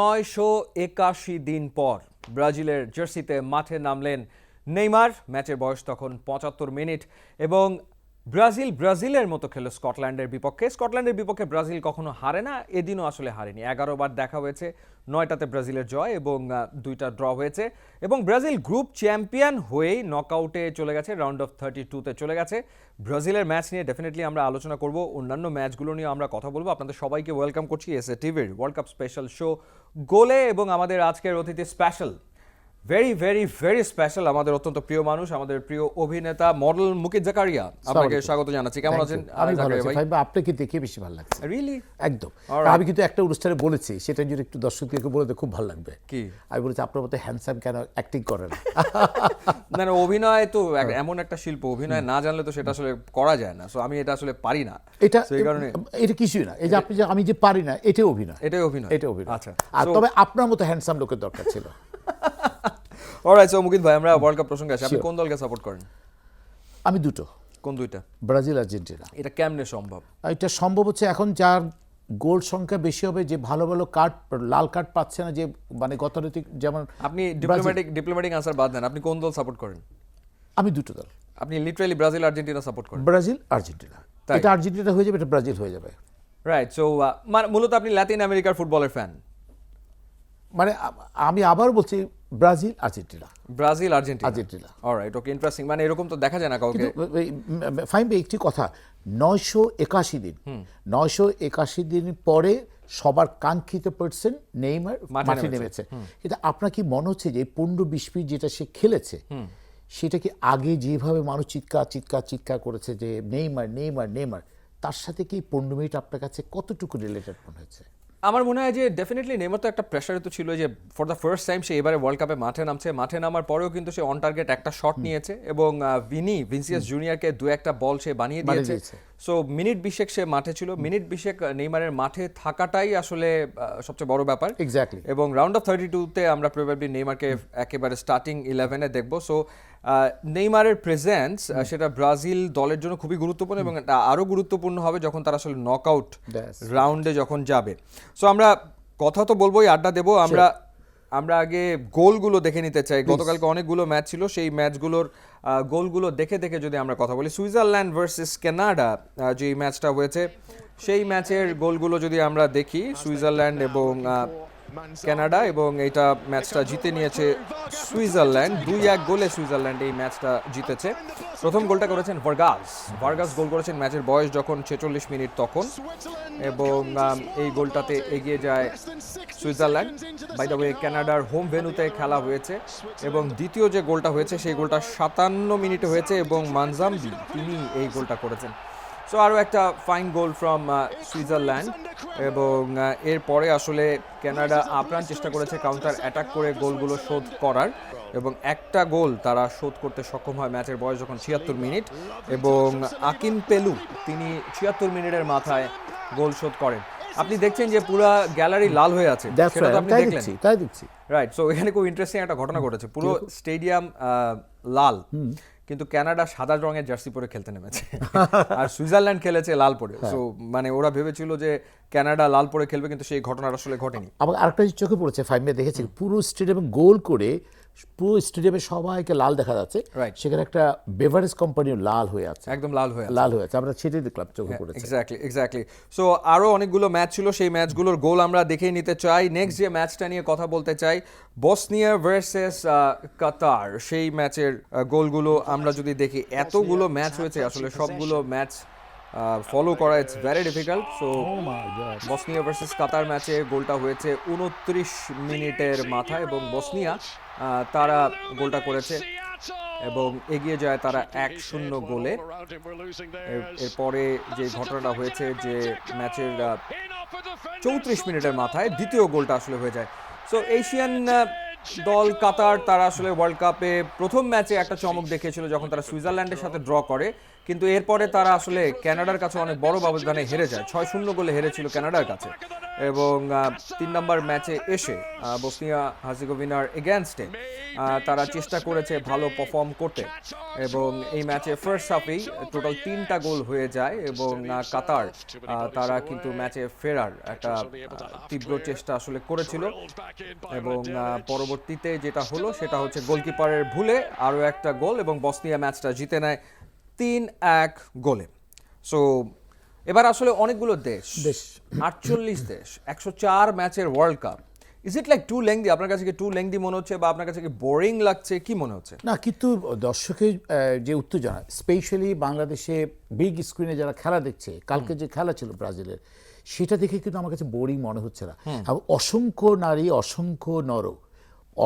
981 দিন পর ব্রাজিলের জার্সিতে মাঠে নামলেন নেইমার। ম্যাচের বয়স তখন 75 মিনিট এবং ব্রাজিলের মতো খেলো স্কটল্যান্ডের বিপক্ষে ব্রাজিল কখনো হারে না, এদিনও আসলে হারেনি। 11 বার দেখা হয়েছে, 9টাতে ব্রাজিলের জয় এবং 2টা ড্র হয়েছে এবং ব্রাজিল গ্রুপ চ্যাম্পিয়ন হয়েই নকআউটে চলে গেছে, রাউন্ড অফ 32-তে চলে গেছে। ব্রাজিলের ম্যাচ নিয়ে ডেফিনেটলি আমরা আলোচনা করব, অন্যান্য ম্যাচগুলো নিয়ে আমরা কথা বলবো। আপনাদের সবাইকে ওয়েলকাম করছি এসএ টিভির ওয়ার্ল্ড কাপ স্পেশাল শো গোলে এবং আমাদের আজকের অতিথি special, very very very special, আমাদের অত্যন্ত প্রিয় মানুষ, আমাদের প্রিয় অভিনেতা মডেল মুকিত জাকারিয়া। আপনাকে স্বাগত জানাচ্ছি। কেমন আছেন? আমি ভালো আছি ভাই, আপনাকে দেখে বেশি ভালো লাগছে। রিয়েলি? একদম। আমি কিন্তু একটা অনুষ্ঠানে বলেছি, সেটা যদি একটু দর্শকদেরকে বলে খুব ভালো লাগবে। কি? আমি বলেছি আপনার মতো হ্যান্ডসাম কেন অ্যাক্টিং করেন না না, অভিনয় তো এমন একটা শিল্প, অভিনয় না জানলে তো সেটা আসলে করা যায় না। সো আমি এটা আসলে পারি না, এটা সেই কারণে এটা কিছুই না। এই যে আপনি যে আমি যে পারি না, এটাই অভিনয়। এটা অভিনয়। আচ্ছা, আর তবে আপনার মতো হ্যান্ডসাম লোকের দরকার ছিল। অলরাইট, সো মুকিত ভাই, আমরা ওয়ার্ল্ড কাপ প্রসঙ্গে আসি। আপনি কোন দলকে সাপোর্ট করেন? আমি দুটো। কোন দুইটা? Brazil, Argentina. এটা কেমনে সম্ভব? এটা সম্ভব হচ্ছে এখন যার গোল সংখ্যা বেশি হবে, যে ভালো ভালো কার্ড, লাল কার্ড পাচ্ছে না, যে মানে গতানুগতিক, যেমন আপনি ডিপ্লোম্যাটিক আনসার বাদ দেন, আপনি কোন দল সাপোর্ট করেন? আমি দুটো দল। আপনি লিটারালি ব্রাজিল আর্জেন্টিনা সাপোর্ট করেন? Brazil Argentina. এটা আর্জেন্টিনা হয়ে যাবে, এটা ব্রাজিল হয়ে যাবে। রাইট। সো মূলত আপনি লাতিন আমেরিকার ফুটবলের ফ্যান? মানে আমি আবার বলছি ব্রাজিল আর্জেন্টিনা। অলরাইট, ওকে, ইন্টারেস্টিং। মানে এরকম তো দেখা যায় না কাউকে। ফাইন ভাই, একটি কথা, 981 দিন পরে সবার কাঙ্ক্ষিত পার্সন নেইমার মাঠে নেমেছে। কিন্তু আপনার কি মনে হচ্ছে যে 15-20 মিনিট যেটা সে খেলেছে, সেটা কি আগে যেভাবে মানুষ চিৎকার করেছে যে নেইমার, তার সাথে কি 15 মিনিট আপনার কাছে কতটুকু রিলেটেড মনে হয়েছে? আমার মনে হয় যে ডেফিনেটলি নেইমার তো একটা প্রেশারে তো ছিল, যে ফর দ্য ফার্স্ট টাইম সে এবারে ওয়ার্ল্ড কাপে মাঠে নামার পরেও কিন্তু সে অন টার্গেট একটা শট নিয়েছে এবং ভিনিসিয়াস জুনিয়রকে 2-1টা বল সে বানিয়ে দিয়েছে। সো মিনিট 20 সে মাঠে ছিল। মিনিট 20 নেইমারের মাঠে থাকাটাই আসলে সবচেয়ে বড় ব্যাপার। এক্স্যাক্টলি। এবং রাউন্ড অফ 32-তে আমরা প্রবাবলি নেইমারকে একেবারে স্টার্টিং 11-এ দেখবো। সো নেইমারের প্রেজেন্স সেটা ব্রাজিল দলের জন্য খুবই গুরুত্বপূর্ণ এবং আরও গুরুত্বপূর্ণ হবে যখন তারা আসলে নকআউট রাউন্ডে যখন যাবে। সো আমরা কথা তো বলবোই, আড্ডা দেবো। আমরা আগে গোলগুলো দেখে নিতে চাই। গতকালকে অনেকগুলো ম্যাচ ছিল, সেই ম্যাচগুলোর গোলগুলো দেখে যদি আমরা কথা বলি, সুইজারল্যান্ড ভার্সেস কানাডা যে ম্যাচটা হয়েছে, সেই ম্যাচের গোলগুলো যদি আমরা দেখি, সুইজারল্যান্ড এবং কানাডা, এবং এইটা ম্যাচটা জিতে নিয়েছে সুইজারল্যান্ড। 2-1 গোলে সুইজারল্যান্ড এই ম্যাচটা জিতেছে। প্রথম গোলটা করেছেন ভার্গাস গোল করেছেন ম্যাচের বয়স যখন 46 মিনিট তখন, এবং এই গোলটাতে এগিয়ে যায় সুইজারল্যান্ড। বাই দ্য ওয়ে, কানাডার হোম ভেন্যুতে খেলা হয়েছে এবং দ্বিতীয় যে গোলটা হয়েছে সেই গোলটা 57 মিনিটে হয়েছে এবং মানজাম্বি তিনি এই গোলটা করেছেন। সো আরও একটা ফাইন গোল ফ্রম সুইজারল্যান্ড। এবং এরপরে আসলে কানাডা আপ্রাণ চেষ্টা করেছে কাউন্টার অ্যাটাক করে গোলগুলো শোধ করার, এবং একটা গোল তারা শোধ করতে সক্ষম হয় ম্যাচের বয়স যখন 76 মিনিট, এবং আকিন পেলু তিনি 76 মিনিটের মাথায় গোল শোধ করেন। আপনি দেখছেন যে পুরো গ্যালারি লাল হয়ে আছে, সেটা তো আপনি দেখলেন? তাই দেখছি। রাইট। সো এখানে খুব ইন্টারেস্টিং একটা ঘটনা ঘটেছে, পুরো স্টেডিয়াম লাল, কিন্তু কানাডা সাদা রঙের জার্সি পরে খেলতে নেমেছে আর সুইজারল্যান্ড খেলেছে লাল পরে। সো মানে ওরা ভেবেছিল যে কানাডা লাল পরে খেলবে, কিন্তু সেই ঘটনাটা আসলে ঘটেনি। আবার আরেকটা চোখে পড়েছে, ফাইমে দেখেছি পুরো স্টেডিয়ামে গোল করে পুরো স্টেডিয়ামে সবাইকে লাল দেখা যাচ্ছে। সেখানে একটা বেভারেজ কোম্পানিও লাল হয়ে আছে, একদম লাল হয়ে আছে। আমরা সেটাই দেখলাম, চোখে পড়েছে। এক্স্যাক্টলি। সো আরো অনেকগুলো ম্যাচ ছিল, সেই ম্যাচগুলোর গোল আমরা দেখে নিতে চাই। নেক্সট যে ম্যাচটা নিয়ে কথা বলতে চাই, বসনিয়া ভার্সেস কাতার, সেই ম্যাচের গোলগুলো আমরা যদি দেখি, এতগুলো ম্যাচ হয়েছে আসলে সবগুলো ম্যাচ ফলো করা it's very difficult. So Bosnia versus Qatar ম্যাচে গোলটা হয়েছে 29 মিনিটের মাথায় এবং বসনিয়া তারা গোলটা করেছে এবং এগিয়ে যায় তারা 1-0 গোলে। এরপরে যে ঘটনাটা হয়েছে যে ম্যাচের 34 মিনিটের মাথায় দ্বিতীয় গোলটা আসলে হয়ে যায়। সো এশিয়ান দল কাতার, তারা আসলে ওয়ার্ল্ড কাপে প্রথম ম্যাচে একটা চমক দেখিয়েছিল যখন তারা সুইজারল্যান্ডের সাথে ড্র করে, কিন্তু এরপরে তারা আসলে কানাডার কাছে অনেক বড় ব্যবধানে হেরে যায়, 6-0 গোলে হেরেছিল কানাডার কাছে। এবং 3 নম্বর ম্যাচে এসে বসনিয়া হার্জেগোভিনার এগেনস্টে তারা চেষ্টা করেছে ভালো পারফর্ম করতে এবং এই ম্যাচে ফার্স্ট হাফেই টোটাল 3টা গোল হয়ে যায় এবং কাতার তারা কিন্তু ম্যাচে ফেরার একটা তীব্র চেষ্টা আসলে করেছিল এবং পরবর্তীতে যেটা হলো সেটা হচ্ছে গোলকিপারের ভুলে আরও একটা গোল এবং বসনিয়া ম্যাচটা জিতে নেয় 3-1 গোলে। সো এবার আসলে অনেকগুলো দেশ 48 দেশ 104 ম্যাচের world cup, is it like too lengthy? আপনার কাছে কি টু লেংদি মনে হচ্ছে বা আপনার কাছে কি বোরিং লাগছে, কি মনে হচ্ছে? না, কিন্তু দর্শকের যে উত্তেজনা, স্পেশালি বাংলাদেশে বিগ স্ক্রিনে যারা খেলা দেখছে, কালকে যে খেলা ছিল ব্রাজিলের, সেটা দেখে কিন্তু আমার কাছে বোরিং মনে হচ্ছে না। এবং অসংখ্য নারী, অসংখ্য নর,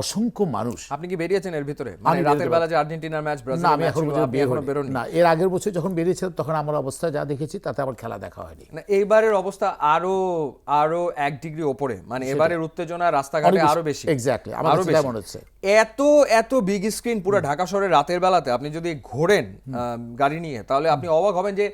অসংখ্য মানুষ। আপনি কি বেরিয়েছেন এর ভিতরে? মানে রাতের বেলা যে আর্জেন্টিনার ম্যাচ, না, ব্রাজিলের আমি ম্যাচ এখন ছিল, আপনি এখনো বেরোননি? না, এর আগের বছর যখন বেরিয়েছিলাম তখন আমার অবস্থা যা দেখেছি তাতে আমার খেলা দেখা হয়নি। না, এইবারের অবস্থা আরো আরো 1 ডিগ্রি ওপরে, মানে এবারের উত্তেজনা রাস্তাঘাটে আরো বেশি। এক্স্যাক্টলি, আমার আরো কাছে বেশি। তাই মনে হচ্ছে। এত বিগ স্ক্রিন পুরো ঢাকা শহরে রাতের বেলাতে আপনি যদি ঘোরেন গাড়ি নিয়ে, তাহলে আপনি অবাক হবেন যে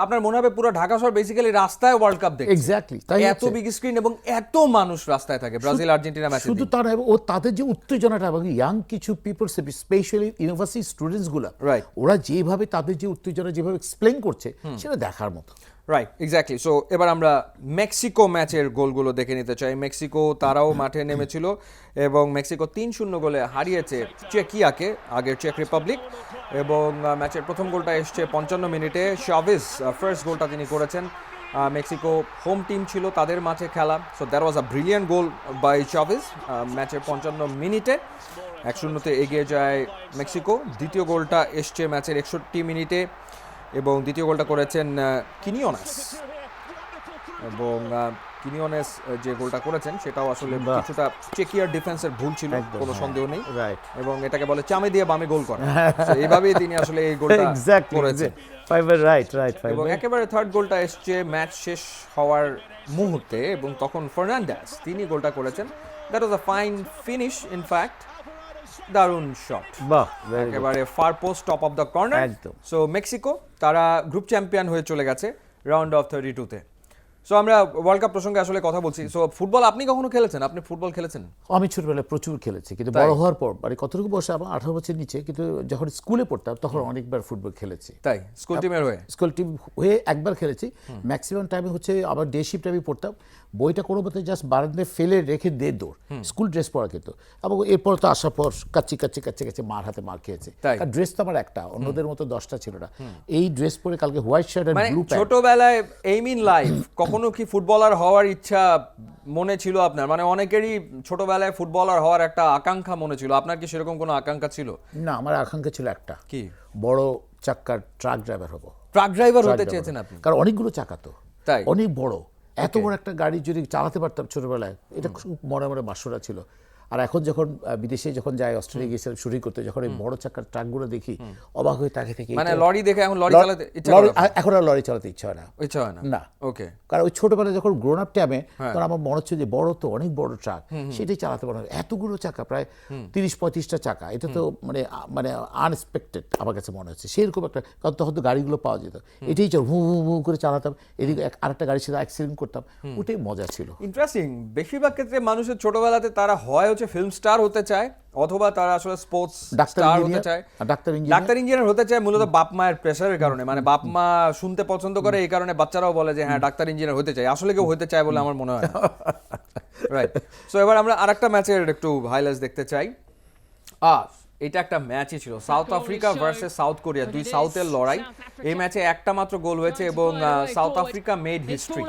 আপনার মনে হবে পুরো ঢাকা শহর বেসিক্যালি রাস্তায় ওয়ার্ল্ড কাপ দেখছে। এক্স্যাক্টলি, তাই এত বিগ স্ক্রিন এবং এত মানুষ রাস্তায় থাকে ব্রাজিল আর্জেন্টিনা ম্যাচে। শুধু তারা, ও তাদের যে উত্তেজনাটা, এবং ইয়াং কিছু পিপল, স্পেশালি ইউনিভার্সিটি স্টুডেন্টস গুলা, Right. ওরা যেভাবে তাদের যে উত্তেজনা যেভাবে এক্সপ্লেইন করছে, সেটা দেখার মতো। Right, exactly. সো এবার আমরা মেক্সিকো ম্যাচের গোলগুলো দেখে নিতে চাই। মেক্সিকো তারাও মাঠে নেমেছিল এবং মেক্সিকো 3-0 গোলে হারিয়েছে চেকিয়াকে, আগের চেক রিপাবলিক। এবং ম্যাচের প্রথম গোলটা এসছে 55 মিনিটে, শাভেজ ফার্স্ট গোলটা তিনি করেছেন। মেক্সিকো হোম টিম ছিল, তাদের মাঠে খেলা। So that was a brilliant goal by Chavez. ম্যাচের 55 মিনিটে 1-0 এগিয়ে যায় মেক্সিকো। দ্বিতীয় গোলটা এসছে ম্যাচের 61 মিনিটে এবং দ্বিতীয় গোলটা করেছেন কিনিওনেস। এবং কিনিওনেস যে গোলটা করেছেন সেটাও আসলে কিছুটা চেকিয়ার ডিফেন্সের ভুল ছিল, কোনো সন্দেহ নেই। রাইট, এবং এটাকে বলে চামে দিয়ে বামে গোল করা। So এইভাবেই তিনি আসলে এই গোলটা করেছেন। রাইট। এবং একেবারে থার্ড গোলটা এসছে ম্যাচ শেষ হওয়ার মুহূর্তে এবং তখন ফার্নান্ডেস তিনি গোলটা করেছেন। That was a fine finish, in fact দারুণ শট, বাহ, একেবারে far post, top of the corner. একদম। সো মেক্সিকো তারা গ্রুপ চ্যাম্পিয়ন হয়ে চলে গেছে রাউন্ড অফ 32-তে। সো আমরা ওয়ার্ল্ড কাপ প্রসঙ্গে আসলে কথা বলছি। সো ফুটবল আপনি কখনো খেলেছেন? আপনি ফুটবল খেলেছেন? আমি ছোটবেলায় প্রচুর খেলেছি, কিন্তু বড় হওয়ার পর, মানে কতটুকু বয়সে, আমার 18 বছর নিচে, কিন্তু যখন স্কুলে পড়তাম তখন অনেকবার ফুটবল খেলেছি। তাই? স্কুল টিমের হয়ে? স্কুল টিম হয়ে একবার খেলেছি। ম্যাক্সিমাম টাইমে হচ্ছে আবার ডে শিফট আমি পড়তাম, বইটা কোনো মতে জাস্ট বারান্দায় ফেলে রেখে দৌড়, স্কুল ড্রেস পরা কিন্তু। এবং এরপর তো আসার পর কাচ্চি মার হাতে মার খেয়েছে, কারণ ড্রেস তো আমার একটা, অন্যদের মতো 10টা ছিল না। এই ড্রেস পরে কালকে হোয়াইট শার্ট আর ব্লু প্যান্ট। ছোটবেলায় এইম ইন লাইফ কখনো কি ফুটবলার হওয়ার ইচ্ছা মনে ছিল আপনার? মানে অনেকেরই ছোটবেলায় ফুটবলার হওয়ার একটা আকাঙ্ক্ষা মনে ছিল, আপনার কি সেরকম কোনো আকাঙ্ক্ষা ছিল? না, আমার আকাঙ্ক্ষা ছিল একটা, কি? বড় চাক্কার ট্রাক ড্রাইভার হবো। ট্রাক ড্রাইভার হতে চেয়েছেন আপনি? কারণ অনেকগুলো চাকা তো, তাই? অনেক বড়, এত বড় একটা গাড়ি যদি চালাতে পারতাম ছোটবেলায়, এটা খুব মনে মনে বাসনা ছিল। আর এখন যখন বিদেশে যখন যাই, অস্ট্রেলিয়া গিয়েছিলাম শুটিং করতে, যখন এই বড় চাকার ট্রাকগুলো দেখি অবাক হয়ে তাকে থেকে। মানে লরি দেখে এখন লরি চালাতে ইচ্ছা করে? এখন আর লরি চালাতে ইচ্ছা হয় না। ইচ্ছা হয় না? না। ওকে। কারণ ওই ছোটবেলায় যখন গ্রোন আপ টাইমে, তখন আমার মনে হচ্ছে যে বড় তো অনেক বড় ট্রাক, সেটাই চালাতে পারবে। এতগুলো চাকা, প্রায় 30-35টা চাকা, এটা তো মানে আনএক্সপেক্টেড আমার কাছে মনে হচ্ছে। সেরকম একটা, কারণ তখন তো গাড়িগুলো পাওয়া যেত, এটাই চল হু হু হু করে চালাতাম, এদিকে আরেকটা গাড়ির সাথে অ্যাক্সিডেন্ট করতাম, ওটাই মজা ছিল। ইন্টারেস্টিং। বেশিরভাগ ক্ষেত্রে মানুষের ছোটবেলাতে তারা হয় হচ্ছে ফিল্ম স্টার হতে চায়, অথবা তারা আসলে স্পোর্টস স্টার হতে চায়, ডাক্তার ইঞ্জিনিয়ার হতে চায়, মূলত বাপ মায়ের প্রেসারের কারণে। মানে বাপ মা শুনতে পছন্দ করে, এই কারণে বাচ্চারাও বলে যে হ্যাঁ ডাক্তার ইঞ্জিনিয়ার হতে চাই। আসলে কেউ হতে চায় বলে আমার মনে হয় না। রাইট। সো এবার আমরা আরেকটা ম্যাচের একটু হাইলাইটস দেখতে চাই। এটা একটা ম্যাচই ছিল, south Africa versus south Korea, দুই সাউথের লড়াই। এই ম্যাচে একটা মাত্র গোল হয়েছে এবং south Africa made history.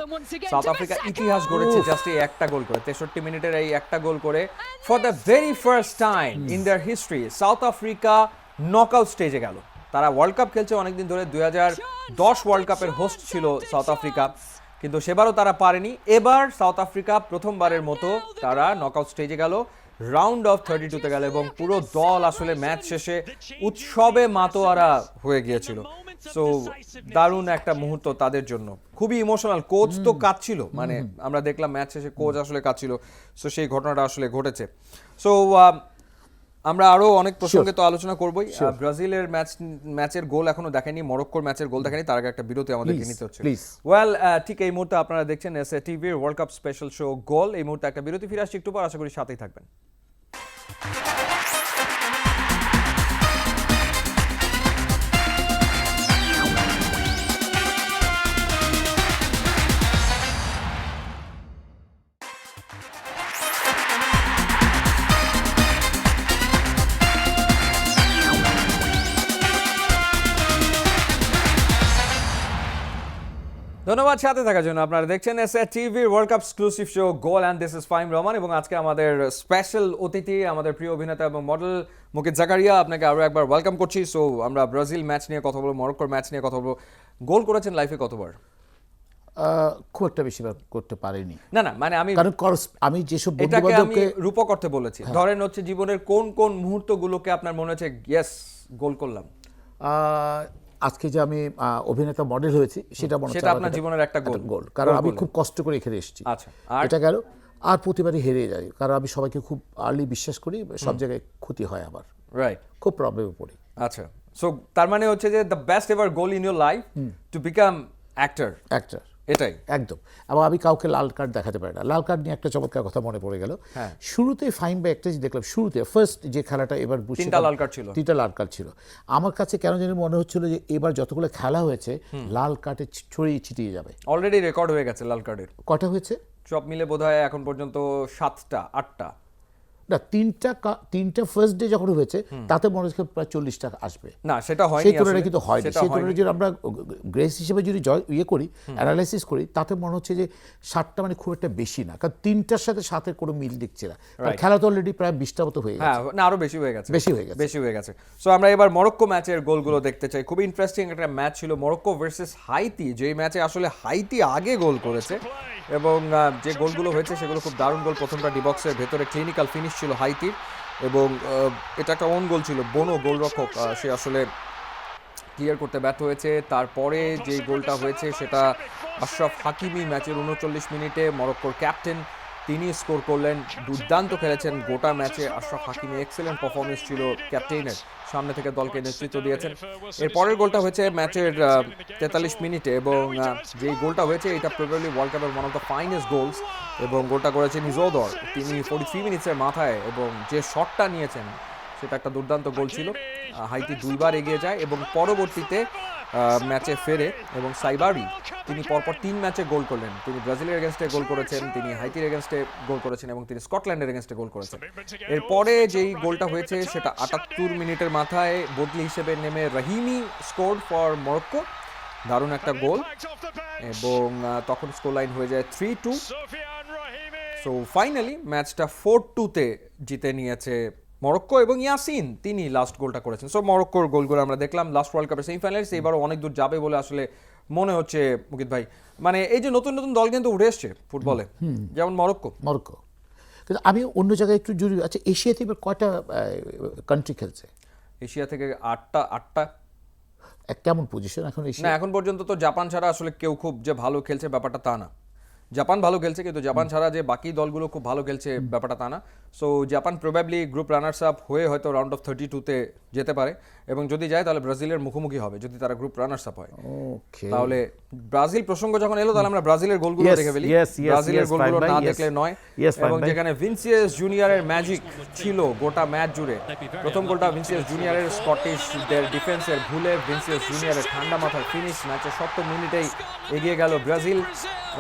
South Africa ইতিহাস গড়েছে জাস্ট এই একটা গোল করে, 63 মিনিটের এই একটা গোল করে। For the very first time in their history south Africa knockout স্টেজে গেল। তারা ওয়ার্ল্ড কাপ খেলছে অনেকদিন ধরে, 2010 ওয়ার্ল্ড কাপের হোস্ট ছিল সাউথ আফ্রিকা, কিন্তু সেবারও তারা পারেনি। এবার সাউথ আফ্রিকা প্রথমবারের মতো তারা নকআউট স্টেজে গেল, রাউন্ড অফ 32-তে গেল এবং পুরো দল আসলে ম্যাচ শেষে উৎসবে মাতোয়ারা হয়ে গিয়েছিল। সো দারুণ একটা মুহূর্ত তাদের জন্য, খুবই ইমোশনাল। কোচ তো কাঁদছিল, মানে আমরা দেখলাম ম্যাচ শেষে কোচ আসলে কাঁদছিল। সো সেই ঘটনাটা আসলে ঘটেছে। সো আমরা আরো অনেক প্রসঙ্গে তো আলোচনা করবই। ব্রাজিলের ম্যাচের গোল এখনো দেখেনি, মরক্কোর ম্যাচের গোল দেখেনি, তার আগে একটা বিরতি আমাদেরকে নিতে হচ্ছে। ওয়েল, ঠিক এই মুহূর্তে আপনারা দেখছেন এসএ টিভির ওয়ার্ল্ড কাপ স্পেশাল শো গোল। এই মুহূর্তে একটা বিরতি, ফিরে আসছি একটু পর, আশা করি সাথেই থাকবেন। ধন্যবাদ সাথে থাকার জন্য। আপনারা দেখছেন এসএ টিভির world cup exclusive show goal, and this is Fahim Rahman. এবং আজকে আমাদের স্পেশাল অতিথি, আমাদের প্রিয় অভিনেতা এবং মডেল মুকিত জাকারিয়া, আপনাকে আরো একবার ওয়েলকাম করছি। সো আমরা ব্রাজিল ম্যাচ নিয়ে কথা বলবো, মরক্কোর ম্যাচ নিয়ে কথা বলবো। গোল করেছেন লাইফে কতবার? খুব একটা বেশিবার করতে পারিনি। না না, মানে আমি যেসব এটাকে আমি রূপক অর্থে বলেছি। ধরেন হচ্ছে জীবনের কোন কোন মুহূর্তগুলোকে আপনার মনে হচ্ছে ইয়েস গোল করলাম? আজকে যে আমি অভিনেতা মডেল হয়েছি সেটা মনে সেটা আপনার জীবনের একটা গোল, কারণ আমি খুব কষ্ট করে এখানে এসেছি। আচ্ছা, এটা গেল। আর প্রতিবারই হেরে যাই, কারণ আমি সবাইকে খুব আর্লি বিশ্বাস করি, সব জায়গায় ক্ষতি হয় আমার, রাইট, খুব প্রবলেমে পড়ি। আচ্ছা, সো তার মানে হচ্ছে যে the best ever goal in your life to become actor, এটাই একদম। এবং আমি কাউকে লাল কার্ড দেখাতে পারি না। লাল কার্ড নিয়ে একটা চমৎকার কথা মনে পড়ে গেল। শুরুতে ফাইন বাই একটা দেখলাম, শুরুতে ফার্স্ট যে খেলাটা এবার তিনটা লাল কার্ড ছিল। আমার কাছে কেন জানি মনে হচ্ছিল যে এবার যতগুলো খেলা হয়েছে লাল কার্ডে ছড়িয়ে ছিটিয়ে যাবে। অলরেডি রেকর্ড হয়ে গেছে লাল কার্ডের। কটা হয়েছে সব মিলে বোধহয় এখন পর্যন্ত 7টা 8টা না, তিনটা ফার্স্ট ডে যখন হয়েছে তাতে মনে হচ্ছে প্রায় 40টা আসবে। না, সেটা হয়নি, সেই তুলনায় কিন্তু হয়নি। সেই তুলনায় যদি আমরা গ্রেস হিসেবে যদি করি, অ্যানালাইসিস করি, তাতে মনে হচ্ছে যে 7টা মানে খুব একটা বেশি না, কারণ 3টার সাথে 7-এর কোনো মিল দিচ্ছে না। খেলা তো অলরেডি প্রায় 20টা মতো হয়ে গেছে। না, আরো বেশি হয়ে গেছে। সো আমরা এবার মরক্কো ম্যাচের গোলগুলো দেখতে চাই। খুবই ইন্টারেস্টিং একটা ম্যাচ ছিল মরক্কো ভার্সেস হাইতি, যেই ম্যাচে আসলে হাইতি আগে গোল করেছে এবং যে গোলগুলো হয়েছে সেগুলো খুব দারুণ গোল। প্রথমটা ডিবক্সের ভেতরে ক্লিনিক্যাল ফিনিশ ছিল হাইতির, এবং এটা একটা ওন গোল ছিল। বোনো গোলরক্ষক, সে আসলে ক্লিয়ার করতে ব্যর্থ হয়েছে। তারপরে যে গোলটা হয়েছে সেটা আশরাফ হাকিমি ম্যাচের 39 মিনিটে, মরক্কোর ক্যাপ্টেন, তিনি স্কোর করলেন। দুর্দান্ত খেলেছেন গোটা ম্যাচে আশরাফ হাকিমি, এক্সেলেন্ট পারফরমেন্স ছিল ক্যাপ্টেনের, সামনে থেকে দলকে নেতৃত্ব দিয়েছেন। এর পরের গোলটা হয়েছে ম্যাচের 43 মিনিটে, এবং যেই গোলটা হয়েছে এটা প্রবাবলি ওয়ার্ল্ড কাপের one of the finest goals, এবং গোলটা করেছেন ইজোদর। তিনি 43 মিনিটসের মাথায়, এবং যে শটটা নিয়েছেন সেটা একটা দুর্দান্ত গোল ছিল। হাইতি 2বার এগিয়ে যায় এবং পরবর্তীতে ম্যাচে ফেরে, এবং সাইবারি তিনি পরপর 3 ম্যাচে গোল করলেন। তিনি ব্রাজিলের এগেনস্টে গোল করেছেন, তিনি হাইতির এগেনস্টে গোল করেছেন, এবং তিনি স্কটল্যান্ডের এগেনস্টে গোল করেছেন। এরপরে যেই গোলটা হয়েছে সেটা 78 মিনিটের মাথায় বদলি হিসেবে নেমে রাহিমি স্কোর ফর মরক্কো, দারুণ একটা গোল, এবং তখন স্কোর লাইন হয়ে যায় 3-2। সো ফাইনালি ম্যাচটা 4-2-তে জিতে নিয়েছে মরক্কো, এবং ইয়াসিন তিনি লাস্ট গোলটা করেছেন। সো মরক্কোর গোলগুলো আমরা দেখলাম। লাস্ট ওয়ার্ল্ড কাপের সেমিফাইনালিস্ট, এবারও অনেক দূর যাবে বলে আসলে মনে হচ্ছে মুকিত ভাই। মানে এই যে নতুন নতুন দল কিন্তু উঠে এসছে ফুটবলে, যেমন মরক্কো। কিন্তু আমি অন্য জায়গায় একটু জরুরি, আচ্ছা এশিয়াতে এবার কয়টা কান্ট্রি খেলছে? এশিয়া থেকে 8টা। কেমন পজিশন এখন এশিয়া? না, এখন পর্যন্ত তো জাপান ছাড়া আসলে কেউ খুব যে ভালো খেলছে ব্যাপারটা তা না। জাপান ভালো খেলছে, কিন্তু জাপান ছাড়া যে বাকি দলগুলো খুব ভালো খেলছে ব্যাপারটা তা না। So Japan probably group runners up হয়ে হয়তো রাউন্ড অফ 32-তে যেতে পারে, এবং যদি যায় তাহলে ব্রাজিলের মুখোমুখি হবে যদি তারা গ্রুপ রানার্স আপ হয়। তাহলে ব্রাজিল প্রসঙ্গ যখন এলো, তাহলে আমরা ব্রাজিলের গোলগুলো দেখে ফেলি। ব্রাজিলের গোলগুলো না দেখলে নয়, এবং যেখানে ভিনিসিয়াস জুনিয়রের ম্যাজিক ছিল গোটা ম্যাচ জুড়ে। প্রথম গোলটা ভিনিসিয়াস জুনিয়রের স্কটিশদের ডিফেন্সের ভুলে ভিনিসিয়াস জুনিয়রের ঠান্ডা মাথার ফিনিশ, ম্যাচের 70 মিনিটেই এগিয়ে গেল ব্রাজিল,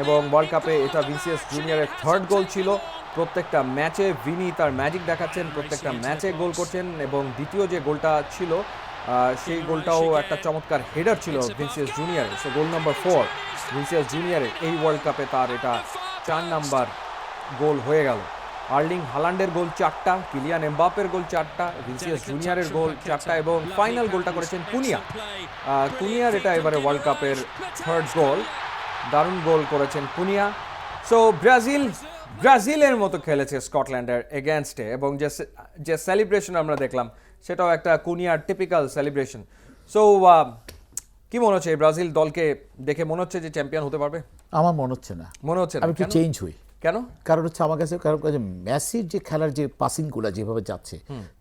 এবং ওয়ার্ল্ড কাপে এটা ভিনিসিয়াস জুনিয়রের 3rd গোল ছিল। প্রত্যেকটা ম্যাচে ভিনি তার ম্যাজিক দেখাচ্ছেন, প্রত্যেকটা ম্যাচে গোল করছেন, এবং দ্বিতীয় যে গোলটা ছিল সেই গোলটাও একটা চমৎকার হেডার ছিল ভিনিসিয়াস জুনিয়রের। সো গোল নম্বর 4 ভিনিসিয়াস জুনিয়রের, এই ওয়ার্ল্ড কাপে তার এটা 4 নাম্বার গোল হয়ে গেল। আর্লিং হালান্ডের গোল 4টা, কিলিয়ান এমবাপ্পের গোল 4টা, ভিনিসিয়াস জুনিয়রের গোল 4টা, এবং ফাইনাল গোলটা করেছেন কুনিয়ার এটা এবারে ওয়ার্ল্ড কাপের 3rd গোল। দারুণ গোল করেছেন কুনিয়া। সো ব্রাজিলের মতো খেলেছে স্কটল্যান্ডের এগেনস্টে, এবং যে সেলিব্রেশন আমরা দেখলাম সেটাও একটা কুনিয়ার টিপিক্যাল সেলিব্রেশন। সো কি মনে হচ্ছে এই ব্রাজিল দলকে দেখে? মনে হচ্ছে যে চ্যাম্পিয়ন হতে পারবে? আমার মনে হচ্ছে না। মনে হচ্ছে না? আমি একটু চেঞ্জ হই। কেন? কারণ হচ্ছে আমার কাছে মেসির যে খেলার যে পাসিংগুলো যেভাবে যাচ্ছে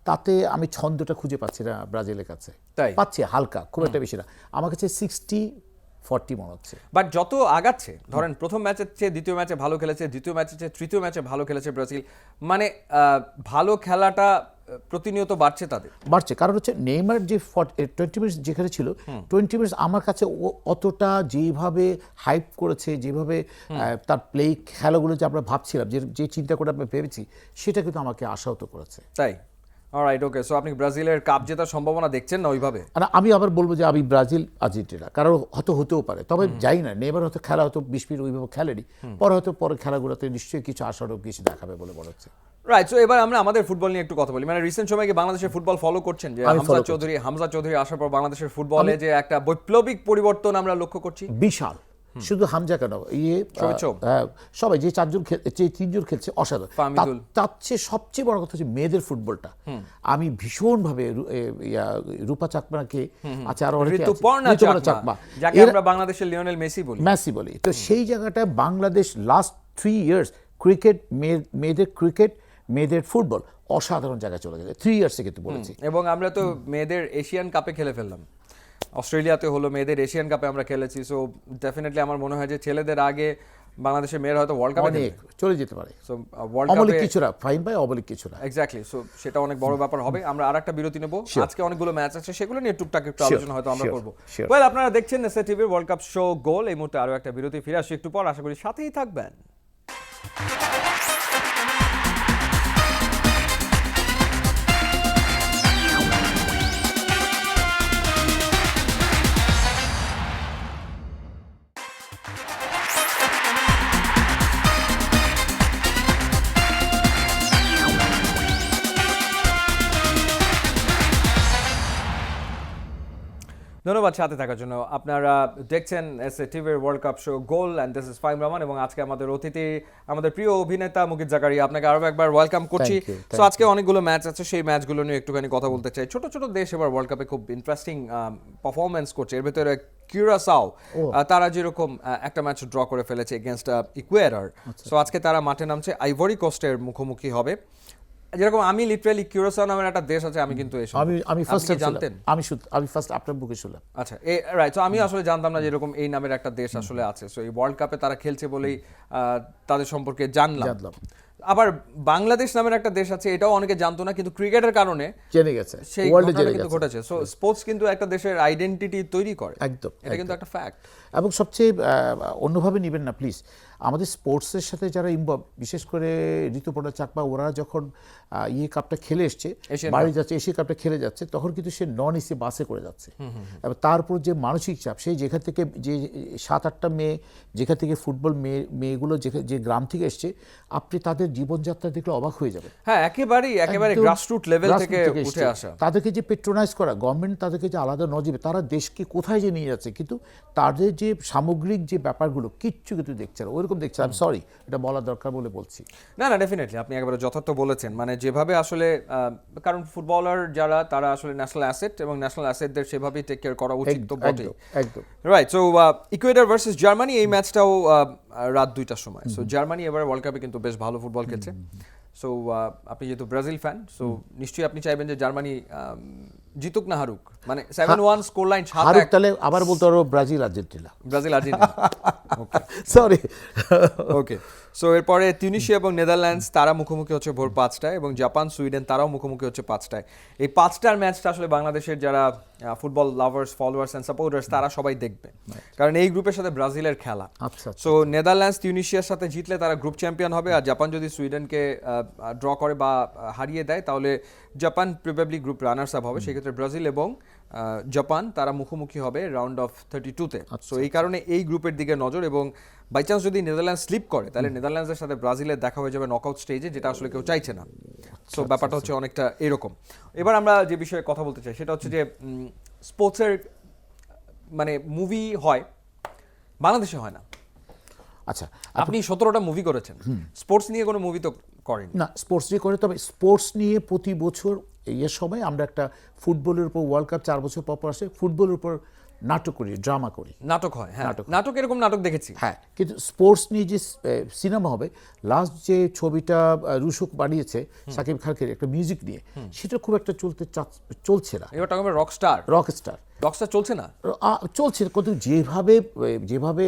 তাতে আমি ছন্দটা খুঁজে পাচ্ছি না ব্রাজিলের কাছে। তাই? পাচ্ছি হালকা, খুব একটা বেশি না। আমার কাছে 60-40 মনে হচ্ছে। বাট যত আগাচ্ছে, ধরেন প্রথম ম্যাচের চেয়ে দ্বিতীয় ম্যাচে ভালো খেলেছে, দ্বিতীয় ম্যাচের চেয়ে তৃতীয় ম্যাচে ভালো খেলেছে ব্রাজিল, মানে ভালো খেলাটা প্রতিনিয়ত বাড়ছে তাদের। বাড়ছে কারণ হচ্ছে নেইমার যে 20 মিনিটস যেখানে ছিল, 20 মিনিটস আমার কাছে অতটা যেভাবে হাইপ করেছে, যেভাবে তার প্লে খেলাগুলো যে আমরা ভাবছিলাম, যে চিন্তা করে আমরা ভেবেছি, সেটা কিন্তু আমাকে আশাহত করেছে। তাই? অলরাইট, ওকে। সো আপনি ব্রাজিলের কাপ জেতার সম্ভাবনা দেখছেন না ওইভাবে? আর আমি আবার বলবো যে আমি ব্রাজিল আর্জেন্টিনা, কারণ হয়তো হতেও পারে, তবে যাই না, নেইমার হয়তো খেলা হয়তো 20 মিনিট ওইভাবে খেলেনি, পরে খেলাগুলোতে নিশ্চয়ই কিছু আশারও কিছু দেখাবে বলে মনে হচ্ছে। রাইট। সো এবার আমরা আমাদের ফুটবল নিয়ে একটু কথা বলি। মানে রিসেন্ট সময়ে কি বাংলাদেশের ফুটবল ফলো করছেন? যে হামজা চৌধুরী আসার পর বাংলাদেশের ফুটবলে যে একটা বৈপ্লবিক পরিবর্তন আমরা লক্ষ্য করছি। বিশাল। শুধু হামজা কেন, সবাই যে তিনজন খেলছে অসাধারণ। তার চেয়ে সবচেয়ে বড় কথা হচ্ছে মেয়েদের ফুটবলটা। আমি ভীষণভাবে রূপা চাকমাকে, আচ্ছা আরো অনেকে চাকমা, যাকে আমরা বাংলাদেশের লিওনেল মেসি বলি, তো সেই জায়গাটায় বাংলাদেশ লাস্ট 3 ইয়ার্স ক্রিকেট, মেয়েদের ফুটবল অসাধারণ জায়গায় চলে গেছে 3 ইয়ার্সে কিন্তু বলেছি। এবং আমরা তো মেয়েদের এশিয়ান কাপে খেলে ফেললাম, অস্ট্রেলিয়াতে হলো, মেয়েদের এশিয়ান কাপে আমরা খেলেছি। সো ডেফিনেটলি আমার মনে হয় যে ছেলেদের আগে বাংলাদেশের মেয়েরা হয়তো ওয়ার্ল্ড কাপে চলে যেতে পারে। সো ওয়ার্ল্ড কাপে কিছুটা ফাইন বাই অবলিক কিছুটা, এক্স্যাক্টলি। সো সেটা অনেক বড় ব্যাপার হবে। আমরা আরেকটা বিরতি নেব, আজকে অনেকগুলো ম্যাচ আছে, সেগুলো নিয়ে টুকটাক একটু আলোচনা হয়তো আমরা করব। ওয়েল, আপনারা দেখছেন এসএ টিভির ওয়ার্ল্ড কাপ শো গোল। এই মুহূর্তে আরো একটা বিরতি, ফিরে আসছি একটু পর, আশা করি সাথেই থাকবেন। ধন্যবাদ সাথে থাকার জন্য। আপনারা দেখছেন এসএ টিভির world cup show goal, and this is Fahim Rahman, এবং আজকে আমাদের অতিথি আমাদের প্রিয় অভিনেতা মুকিত জাকারিয়া। আপনাকে আরো একবার ওয়েলকাম করছি। সো আজকে অনেকগুলো ম্যাচ আছে, সেই ম্যাচগুলো নিয়ে একটুখানি কথা বলতে চাই। ছোট ছোট দেশ এবার ওয়ার্ল্ড কাপে খুব ইন্টারেস্টিং পারফরমেন্স করছে। এর ভেতরে কিউরাসাও, তারা যেরকম একটা ম্যাচ ড্র করে ফেলেছে এগেনস্ট ইকুয়েডর। সো আজকে তারা মাঠে নামছে আইভরি কোস্টের মুখোমুখি হবে। যেরকম আমি লিটারালি কিউরাসাও নামের একটা দেশ আছে, আমি কিন্তু আমি ফার্স্ট জানতেন, আমি ফার্স্ট আপনার বুকে শুনলাম। আচ্ছা, রাইট। তো আমি আসলে জানতাম না যেরকম এই নামের একটা দেশ আসলে আছে। সো এই ওয়ার্ল্ড কাপে তারা খেলছে বলেই তাদের সম্পর্কে জানলাম। আবার বাংলাদেশ নামের একটা দেশ আছে, এটাও অনেকে জানতো না, কিন্তু ক্রিকেটের কারণে জেনে গেছে, সেই ঘটনাটা কিন্তু ঘটেছে। সো স্পোর্টস কিন্তু একটা দেশের আইডেন্টিটি তৈরি করে, একদম, এটা কিন্তু একটা ফ্যাক্ট। এবং সবচেয়ে অন্যভাবে নেবেন না প্লিজ, আমাদের স্পোর্টসের সাথে যারা ইনভলভ, বিশেষ করে ঋতুপর্ণা চাকমা, ওরা যখন কাপটা খেলে এসছে, বাড়ি যাচ্ছে, এশিয়া কাপটা খেলে যাচ্ছে, তখন কিন্তু সে নন এসি বাসে করে যাচ্ছে। এবং তারপর যে মানসিক চাপ, সেই যেখান থেকে যে 7-8টা মেয়ে, যেখান থেকে ফুটবল মেয়েগুলো যে গ্রাম থেকে এসছে, আপনি তাদের জীবনযাত্রা দেখলে অবাক হয়ে যাবে। হ্যাঁ, একেবারে গ্রাসরুট লেভেল থেকে উঠে আসা। তাদেরকে যে পেট্রোনাইজ করা, গভর্নমেন্ট তাদেরকে যে আলাদা নজরে, তারা দেশকে কোথায় যে নিয়ে যাচ্ছে, কিন্তু তাদের যে সামগ্রিক যে ব্যাপারগুলো কিচ্ছু কিন্তু দেখছে না, ওইরকম দেখছে। আমি সরি, এটা বলা দরকার বলে বলছি। না, ডেফিনেটলি আপনি একেবারে যথার্থ বলেছেন। মানে যেভাবে আসলে, কারণ ফুটবলার যারা, তারা আসলে ন্যাশনাল অ্যাসেট, এবং ন্যাশনাল অ্যাসেটদের সেভাবেই টেক কেয়ার করা উচিত তো বটেই। একদম right. So Ecuador versus Germany, এই ম্যাচটাও রাত 2টার সময়। সো জার্মানি এবার ওয়ার্ল্ড কাপে কিন্তু বেশ ভালো ফুটবল খেলছে। সো আপনি যেহেতু ব্রাজিল ফ্যান, সো নিশ্চয়ই আপনি চাইবেন যে জার্মানি জিতুক না হারুক, মানে 7-1 স্কোর লাইন, হারুক তাহলে আবার বলতে পারবো ব্রাজিল আর্জেন্টিনা। ওকে, সরি। ওকে। সো এরপরে তিউনিশিয়া এবং নেদারল্যান্ডস, তারা মুখোমুখি হচ্ছে ভোর 5টায়, এবং জাপান সুইডেন, তারাও মুখোমুখি হচ্ছে 5টায়। এই 5টার ম্যাচটা আসলে বাংলাদেশের যারা football lovers, followers and supporters, তারা সবাই দেখবে, কারণ এই গ্রুপের সাথে ব্রাজিলের খেলা। সো নেদারল্যান্ডস তিউনিশিয়ার সাথে জিতলে তারা গ্রুপ চ্যাম্পিয়ন হবে, আর জাপান যদি সুইডেনকে ড্র করে বা হারিয়ে দেয়, তাহলে Japan probably group runners up হবে। সেক্ষেত্রে ব্রাজিল এবং জাপান, তারা মুখোমুখি হবে রাউন্ড অফ 32-তে। সো এই কারণে এই গ্রুপের দিকে নজর, এবং বাই চান্স যদি নেদারল্যান্ডস স্লিপ করে, তাহলে নেদারল্যান্ডসের সাথে ব্রাজিলের দেখা হয়ে যাবে নকআউট স্টেজে, যেটা আসলে কেউ চাইছে না। সো ব্যাপারটা হচ্ছে অনেকটা এরকম। এবার আমরা যে বিষয়ে কথা বলতে চাই, সেটা হচ্ছে যে স্পোর্টসের মানে মুভি হয়, বাংলাদেশে হয় না। আচ্ছা, আপনি 17টা মুভি করেছেন, স্পোর্টস নিয়ে কোনো মুভি তো করেন না? স্পোর্টস নিয়ে করে, তবে স্পোর্টস নিয়ে প্রতি বছর এই সময় আমরা একটা ফুটবলের উপর ওয়ার্ল্ড কাপ 4 বছর পর আসে, ফুটবলের উপর নাটক করি, ড্রামা করি। নাটক হয়, হ্যাঁ নাটক, এরকম নাটক দেখেছি। হ্যাঁ, কিন্তু স্পোর্টস নিয়ে যে সিনেমা হবে, লাস্ট যে ছবিটা রুশক বানিয়েছে সাকিব খানকে একটা মিউজিক নিয়ে, সেটা খুব একটা চলছে না। এবার টাকা রকস্টার চলছে না, চলছে কিন্তু যেভাবে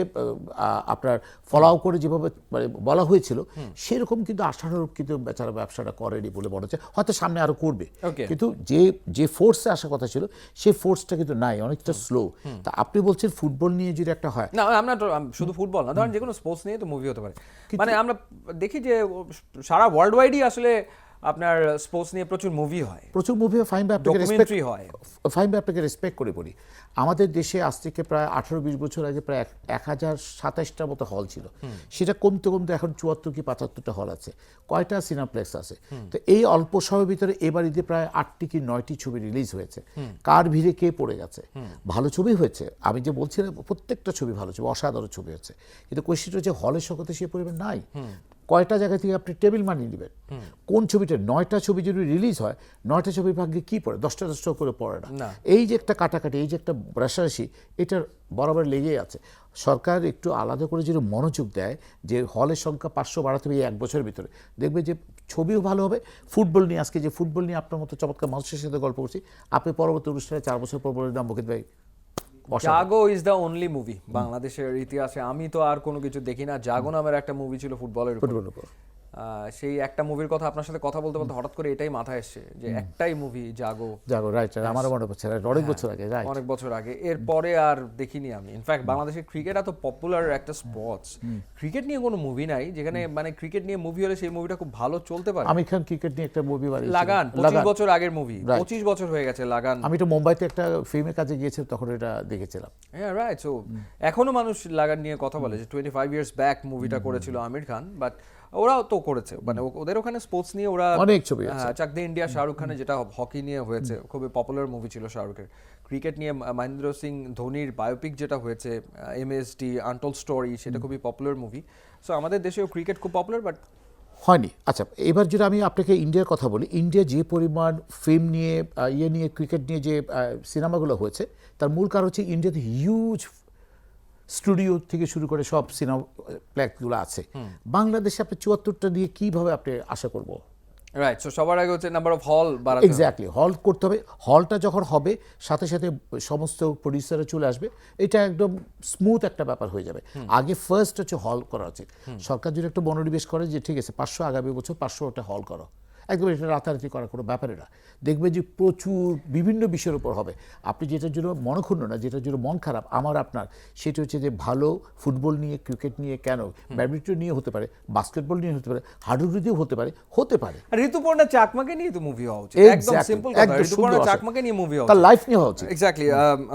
আপনার ফলাও করে যেভাবে মানে বলা হয়েছিল সেরকম কিন্তু আশানুরূপ কিন্তু বেচারা ব্যবসাটা করেনি বলে মনে হচ্ছে। হয়তো সামনে আরো করবে, কিন্তু যে ফোর্সে আসার কথা ছিল সেই ফোর্সটা কিন্তু নাই, অনেকটা স্লো। তা আপনি বলছেন ফুটবল নিয়ে যদি একটা হয়, না আমরা শুধু ফুটবল না, ধরেন যে কোনো স্পোর্টস নিয়ে তো মুভি হতে পারে। মানে আমরা দেখি যে সারা ওয়ার্ল্ড ওয়াইডই আসলে আপনার স্পোর্টস নিয়ে প্রচুর মুভি হয়, প্রচুর মুভি হয়। ফাইন ভাই আপনাকে রেসপেক্ট করে বলি, আমাদের দেশে আজ থেকে প্রায় 18-20 বছর আগে প্রায় 1027টার মতো হল ছিল, সেটা কমতে কমতে এখন 74 কি 75টা হল আছে। কয়টা সিনেপ্লেক্স আছে? তো এই অল্প সময়ের ভিতরে এবার ঈদে প্রায় 8টি কি 9টি ছবি রিলিজ হয়েছে। কার ভিড়ে কে পড়ে গেছে? ভালো ছবি হয়েছে, আমি যে বলছিলাম প্রত্যেকটা ছবি ভালো ছবি, অসাধারণ ছবি হচ্ছে, কিন্তু কোয়েশ্চেনটা হচ্ছে হলের সংখ্যাতে সে পরিমাণ নাই। কয়টা জায়গা থেকে আপনি টেবিল মানিয়ে নেবেন? কোন ছবিটা 9টা ছবি যদি রিলিজ হয়, 9টা ছবির ভাগ্যে কি পড়ে? 10টা করে পড়ে না। এই যে একটা কাটাকাটি, এই যে একটা রাশারাশি, এটার বরাবর লেগেই আছে। সরকার একটু আলাদা করে যদি মনোযোগ দেয় যে হলের সংখ্যা 500 বাড়াতে হবে এই 1 বছরের ভিতরে, দেখবে যে ছবিও ভালো হবে। ফুটবল নিয়ে আজকে যে ফুটবল নিয়ে আপনার মতো চমৎকার মানুষের সাথে গল্প করছি, আপনি পরবর্তী অনুষ্ঠানে 4 বছর পর বলে দাম বকিত ভাই জাগো ইজ দ্য অনলি মুভি বাংলাদেশের ইতিহাসে, আমি তো আর কোনো কিছু দেখি না। জাগো নামের একটা মুভি ছিল ফুটবলের উপর। সেই একটা মুভির কথা আপনার সাথে কথা বলতে বলতে হঠাৎ করে এটাই মাথায় এসছে যে একটাই মুভি জাগো, রাইট, আমারও মনে পড়ছে, অনেক বছর আগে। এরপরে আর দেখিনি আমি। ইনফ্যাক্ট বাংলাদেশের ক্রিকেট এত পপুলার একটা স্পোর্টস, ক্রিকেট নিয়ে কোনো মুভি নাই যেখানে মানে ক্রিকেট নিয়ে মুভি হলে সেই মুভিটা খুব ভালো চলতে পারে। আমির খান ক্রিকেট নিয়ে একটা মুভি বানিয়েছে, লাগান, 25 বছর আগের মুভি, 25 বছর হয়ে গেছে লাগান। আমি তো মুম্বাইতে একটা ফিল্মের কাজে গিয়েছিলাম, তখন এটা দেখেছিলাম। হ্যাঁ রাইট। সো এখনো মানুষ লাগান নিয়ে কথা বলে যে 25 ইয়ার্স ব্যাক মুভিটা করেছিল আমির খান, বাট ওরাও তো করেছে, মানে ওদের ওখানে স্পোর্টস নিয়ে ওরা অনেক ছবি আছে। চাক দে ইন্ডিয়া শাহরুখ খানের যেটা হকি নিয়ে হয়েছে, খুবই পপুলার মুভি ছিল শাহরুখের। ক্রিকেট নিয়ে মহেন্দ্র সিং ধোনির বায়োপিক যেটা হয়েছে এমএসডি আনটোল্ড স্টোরি, সেটা খুবই পপুলার মুভি। সো আমাদের দেশেও ক্রিকেট খুব পপুলার, বাট হয়নি। আচ্ছা, এবার যদি আমি আপনাকে ইন্ডিয়ার কথা বলি, ইন্ডিয়া যে পরিমাণ ফিল্ম নিয়ে নিয়ে ক্রিকেট নিয়ে যে সিনেমাগুলো হয়েছে, তার মূল কারণ হচ্ছে ইন্ডিয়াতে হিউজ স্টুডিও থেকে শুরু করে সব সিনেমা প্ল্যাকগুলো আছে। বাংলাদেশে আপনি 74টা দিয়ে কিভাবে আপনি আশা করব? রাইট। সো সবার আগে হচ্ছে নাম্বার অফ হল বাড়াতে, এক্স্যাক্টলি, হল করতে হবে। হলটা যখন হবে সাথে সাথে সমস্ত প্রডিউসাররা চলে আসবে, এটা একদম স্মুথ একটা ব্যাপার হয়ে যাবে। আগে ফার্স্ট হচ্ছে হল করা উচিত। সরকার যদি একটা মনোনিবেশ করে যে ঠিক আছে 500 আগামী বছর 500টা হল করো, একদম এটা রাতারাতি করার কোনো ব্যাপারে না। দেখবে যে প্রচুর বিভিন্ন বিষয়ের উপর হবে। আপনি যেটার জন্য মনক্ষুণ্ণ না, যেটার জন্য মন খারাপ আমার আপনার, সেটা হচ্ছে যে ভালো ফুটবল নিয়ে, ক্রিকেট নিয়ে, কেন ব্যাডমিন্টন নিয়ে হতে পারে, বাস্কেটবল নিয়ে হতে পারে, হাডুডু দিয়েও হতে পারে। ঋতুপর্ণা চাকমাকে নিয়ে তো মুভি হওয়া উচিত, একদম সিম্পল কথা। ঋতুপর্ণা চাকমাকে নিয়ে মুভি হওয়া উচিত, তার লাইফ নিয়ে হওয়া উচিত। এক্স্যাক্টলি।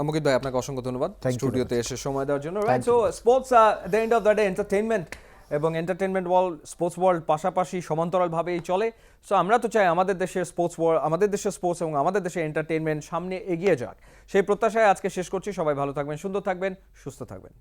মুকিত ভাই, আপনাকে অসংখ্য ধন্যবাদ স্টুডিওতে এসে সময় দেওয়ার জন্য। Right. So sports the end of the day entertainment, এবং এন্টারটেনমেন্ট ওয়ার্ল্ড, স্পোর্টস ওয়ার্ল্ড পাশাপাশি সমান্তরালভাবেই চলে। সো আমরা তো চাই আমাদের দেশের স্পোর্টস ওয়ার্ল্ড, আমাদের দেশের স্পোর্টস এবং আমাদের দেশের এন্টারটেনমেন্ট সামনে এগিয়ে যাক, সেই প্রত্যাশায় আজকে শেষ করছি। সবাই ভালো থাকবেন, সুন্দর থাকবেন, সুস্থ থাকবেন।